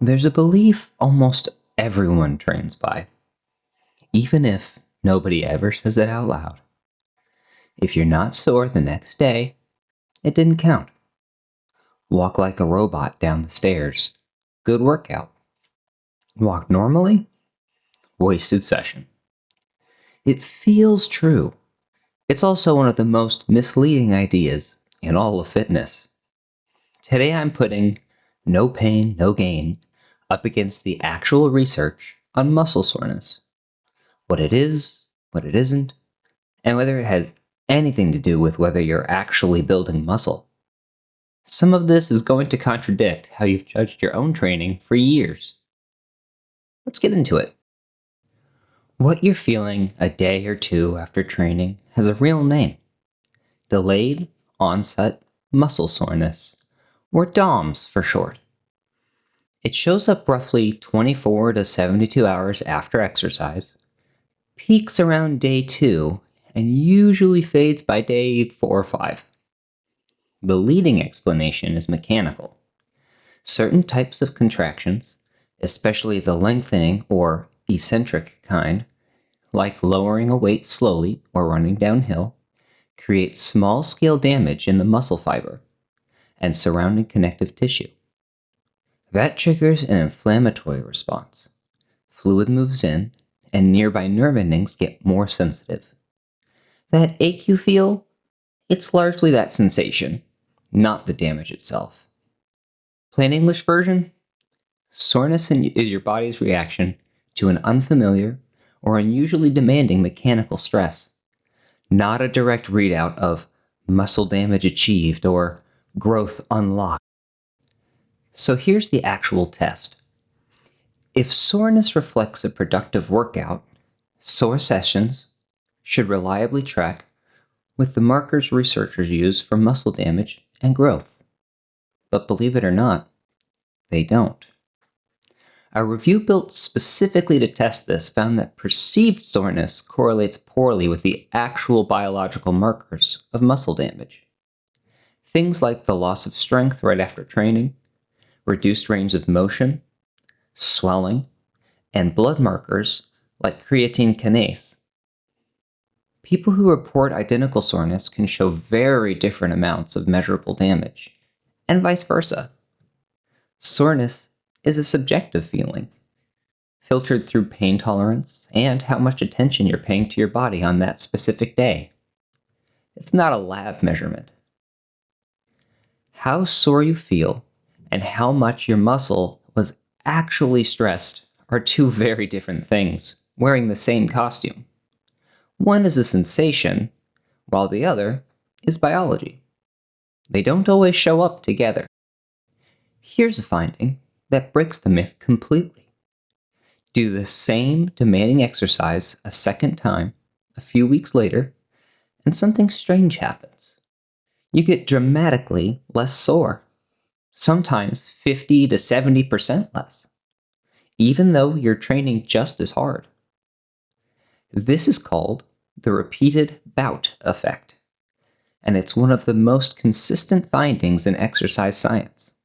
There's a belief almost everyone trains by, even if nobody ever says it out loud. If you're not sore the next day, it didn't count. Walk like a robot down the stairs. Good workout. Walk normally? Wasted session. It feels true. It's also one of the most misleading ideas in all of fitness. Today I'm putting no pain, no gain up against the actual research on muscle soreness. What it is, what it isn't, and whether it has anything to do with whether you're actually building muscle. Some of this is going to contradict how you've judged your own training for years. Let's get into it. What you're feeling a day or two after training has a real name. Delayed onset muscle soreness, or DOMS for short. It shows up roughly 24 to 72 hours after exercise, peaks around day 2, and usually fades by day 4 or 5. The leading explanation is mechanical. Certain types of contractions, especially the lengthening or eccentric kind, like lowering a weight slowly or running downhill, create small-scale damage in the muscle fiber and surrounding connective tissue. That triggers an inflammatory response. Fluid moves in, and nearby nerve endings get more sensitive. That ache you feel, it's largely that sensation, not the damage itself. Plain English version? Soreness is your body's reaction to an unfamiliar or unusually demanding mechanical stress, not a direct readout of muscle damage achieved or growth unlocked. So here's the actual test. If soreness reflects a productive workout, sore sessions should reliably track with the markers researchers use for muscle damage and growth. But believe it or not, they don't. A review built specifically to test this found that perceived soreness correlates poorly with the actual biological markers of muscle damage. Things like the loss of strength right after training, reduced range of motion, swelling, and blood markers like creatine kinase. People who report identical soreness can show very different amounts of measurable damage, and vice versa. Soreness is a subjective feeling, filtered through pain tolerance and how much attention you're paying to your body on that specific day. It's not a lab measurement. How sore you feel and how much your muscle was actually stressed are two very different things, wearing the same costume. One is a sensation, while the other is biology. They don't always show up together. Here's a finding that breaks the myth completely. Do the same demanding exercise a second time, a few weeks later, and something strange happens. You get dramatically less sore. Sometimes 50 to 70% less, even though you're training just as hard. This is called the repeated bout effect, and it's one of the most consistent findings in exercise science.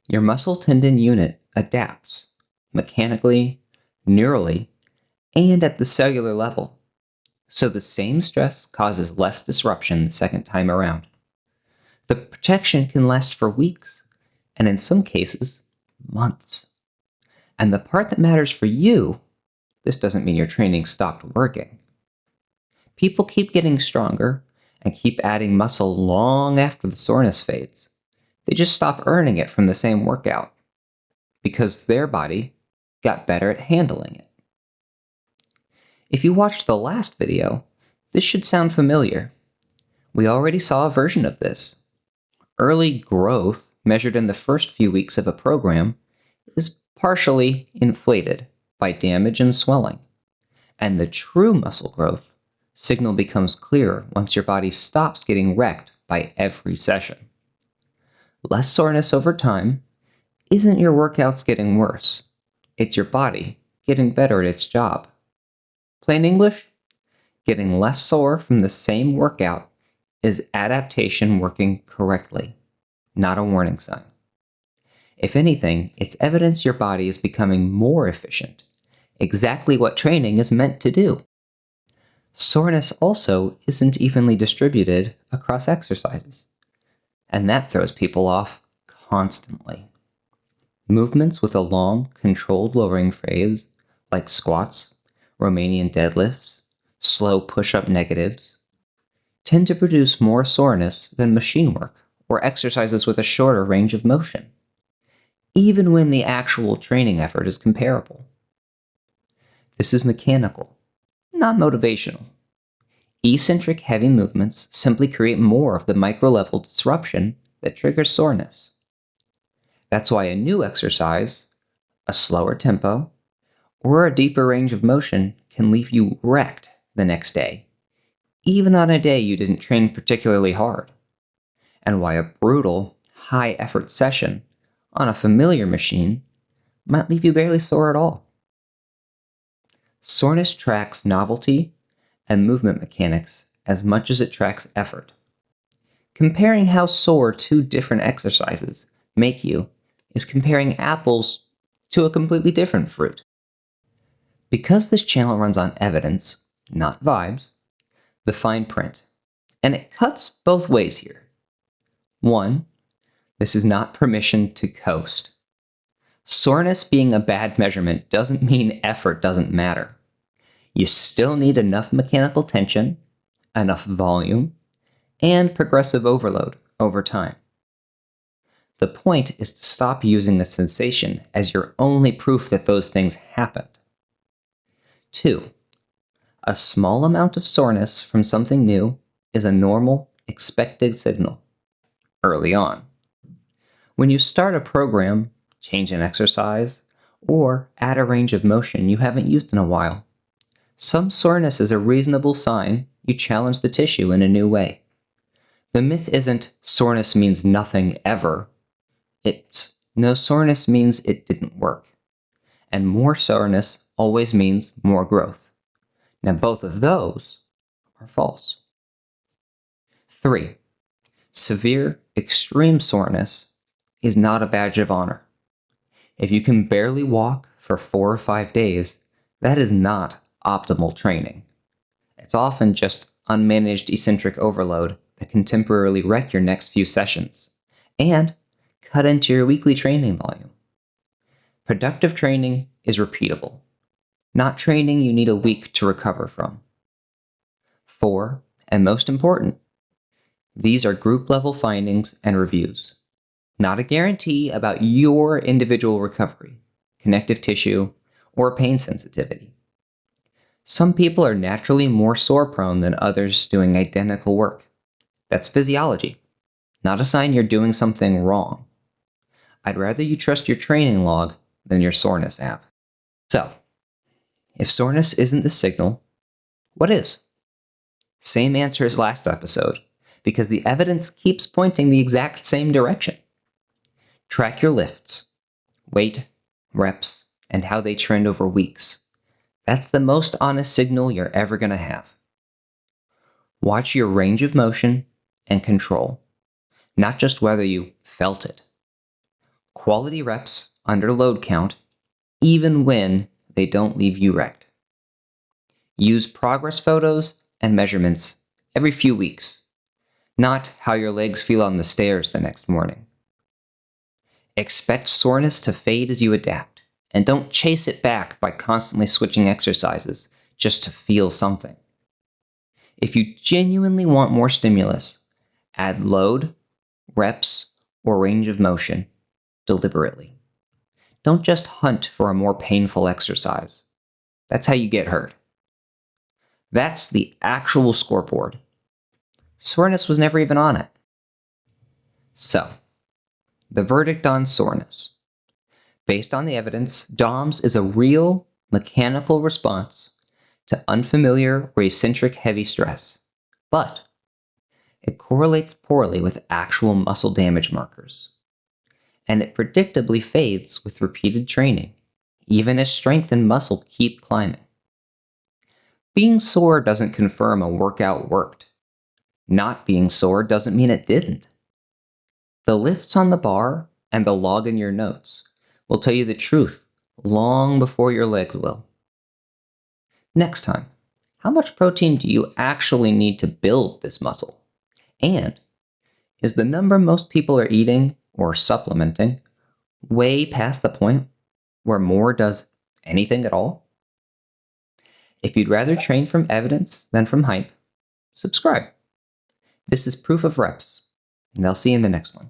Your muscle tendon unit adapts mechanically, neurally, and at the cellular level, so the same stress causes less disruption the second time around. The protection can last for weeks, and in some cases, months. And the part that matters for you, this doesn't mean your training stopped working. People keep getting stronger and keep adding muscle long after the soreness fades. They just stop earning it from the same workout because their body got better at handling it. If you watched the last video, this should sound familiar. We already saw a version of this. Early growth, measured in the first few weeks of a program, is partially inflated by damage and swelling, and the true muscle growth signal becomes clearer once your body stops getting wrecked by every session. Less soreness over time isn't your workouts getting worse, it's your body getting better at its job. Plain English? Getting less sore from the same workout is adaptation working correctly, not a warning sign. If anything, it's evidence your body is becoming more efficient, exactly what training is meant to do. Soreness also isn't evenly distributed across exercises, and that throws people off constantly. Movements with a long, controlled lowering phase, like squats, Romanian deadlifts, slow push-up negatives, tend to produce more soreness than machine work or exercises with a shorter range of motion, even when the actual training effort is comparable. This is mechanical, not motivational. Eccentric heavy movements simply create more of the micro-level disruption that triggers soreness. That's why a new exercise, a slower tempo, or a deeper range of motion can leave you wrecked the next day, even on a day you didn't train particularly hard, and why a brutal, high-effort session on a familiar machine might leave you barely sore at all. Soreness tracks novelty and movement mechanics as much as it tracks effort. Comparing how sore two different exercises make you is comparing apples to a completely different fruit. Because this channel runs on evidence, not vibes, the fine print, and it cuts both ways here. 1. This is not permission to coast. Soreness being a bad measurement doesn't mean effort doesn't matter. You still need enough mechanical tension, enough volume, and progressive overload over time. The point is to stop using the sensation as your only proof that those things happened. 2. A small amount of soreness from something new is a normal, expected signal early on. When you start a program, change an exercise, or add a range of motion you haven't used in a while, some soreness is a reasonable sign you challenge the tissue in a new way. The myth isn't soreness means nothing ever. It's no soreness means it didn't work. And more soreness always means more growth. Now both of those are false. 3. Severe, extreme soreness is not a badge of honor. If you can barely walk for 4 or 5 days, that is not optimal training. It's often just unmanaged eccentric overload that can temporarily wreck your next few sessions and cut into your weekly training volume. Productive training is repeatable, not training you need a week to recover from. 4, and most important, these are group-level findings and reviews, not a guarantee about your individual recovery, connective tissue, or pain sensitivity. Some people are naturally more sore-prone than others doing identical work. That's physiology, not a sign you're doing something wrong. I'd rather you trust your training log than your soreness app. So, if soreness isn't the signal, what is? Same answer as last episode, because the evidence keeps pointing the exact same direction. Track your lifts, weight, reps, and how they trend over weeks. That's the most honest signal you're ever going to have. Watch your range of motion and control, not just whether you felt it. Quality reps under load count, even when they don't leave you wrecked. Use progress photos and measurements every few weeks, not how your legs feel on the stairs the next morning. Expect soreness to fade as you adapt, and don't chase it back by constantly switching exercises just to feel something. If you genuinely want more stimulus, add load, reps, or range of motion deliberately. Don't just hunt for a more painful exercise. That's how you get hurt. That's the actual scoreboard. Soreness was never even on it. So, the verdict on soreness. Based on the evidence, DOMS is a real mechanical response to unfamiliar or eccentric heavy stress, but it correlates poorly with actual muscle damage markers, and it predictably fades with repeated training, even as strength and muscle keep climbing. Being sore doesn't confirm a workout worked. Not being sore doesn't mean it didn't. The lifts on the bar and the log in your notes will tell you the truth long before your legs will. Next time, how much protein do you actually need to build this muscle? And is the number most people are eating or supplementing way past the point where more does anything at all? If you'd rather train from evidence than from hype, subscribe. This is Proof of Reps, and I'll see you in the next one.